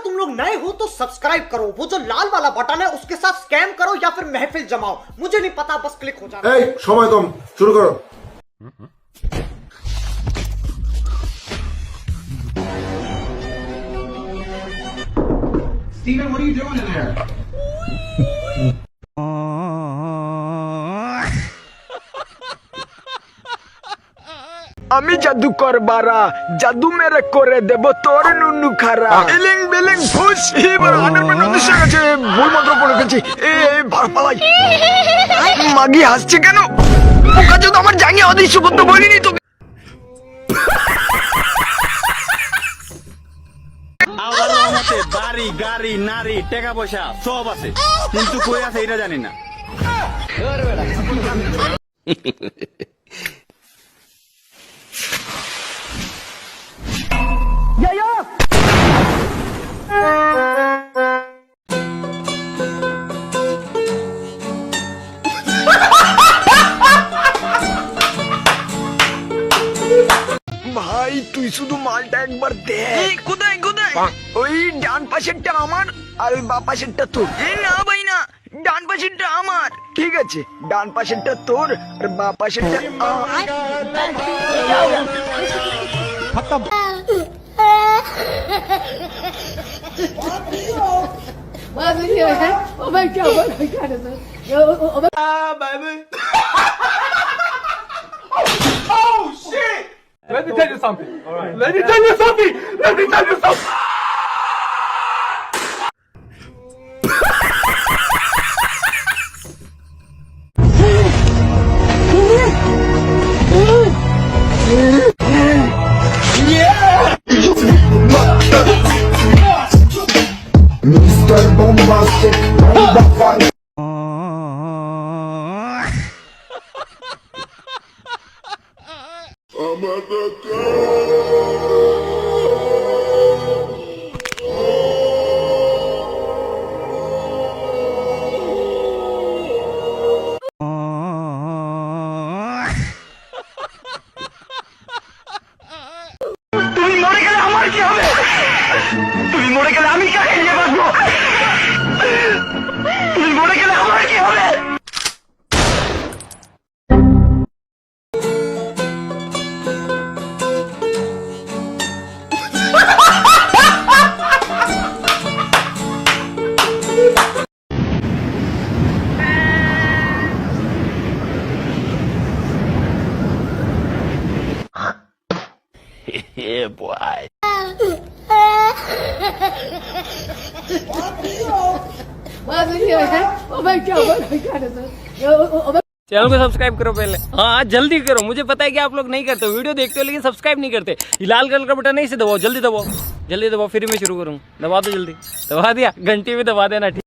तुम लोग नए हो तो सब्सक्राइब करो, वो जो लाल वाला बटन है उसके साथ स्कैम करो या फिर महफिल जमाओ, मुझे नहीं पता, बस क्लिक हो जाए। সময় কম, শুরু করো। Steven, what are you doing in there? আমি জাদুকর বারা, জাদু মেরে করে দেব তোর নুনু খারা। ইলিং বিলিং ফুস, এবার 100% উদ্দেশ্য গেছে, ভুল মন্ত্র পড়ে ফেলছি। পালাই। মাগি হাসছে কেন? পোকা যদি আমার জাঙ্গে অদৃশ্য করতে বলিনি তোকে। আল্লাহর রহমতে বাড়ি গাড়ি নারী টাকা পয়সা সব আছে, কিন্তু কই আছে এটা জানি না। ভাই তুই শুধু মালটা একবার দেখ। কোথায় কোথায়? ওই ডান পাশেরটা আমার আর ওই বাঁ পাশেরটা তোর। না ভাই না, ডান পাশেরটা আমার। ঠিক আছে, ডান পাশেরটা তোর আর বাঁ পাশেরটা আমার। Let me tell you something. Let me tell you something. Let me tell you something. Mr. Bombastic, bomba fan. তুমি মরে গেলে আমার কি হবে? তুমি মরে গেলে আমি কাকে নিয়ে বাঁচবো? তুমি মরে গেলে আমার কি হবে? Yeah, boy. चैनल को सब्सक्राइब करो पहले। हाँ जल्दी करो, मुझे पता है कि आप लोग नहीं करते, वीडियो देखते हो लेकिन सब्सक्राइब नहीं करते। लाल कलर का बटन नहीं से दबाओ, जल्दी दबाओ, जल्दी दबाओ, फिर मैं शुरू करूँ। दबा दो जल्दी, दबा दिया, घंटी भी दबा देना। ठीक।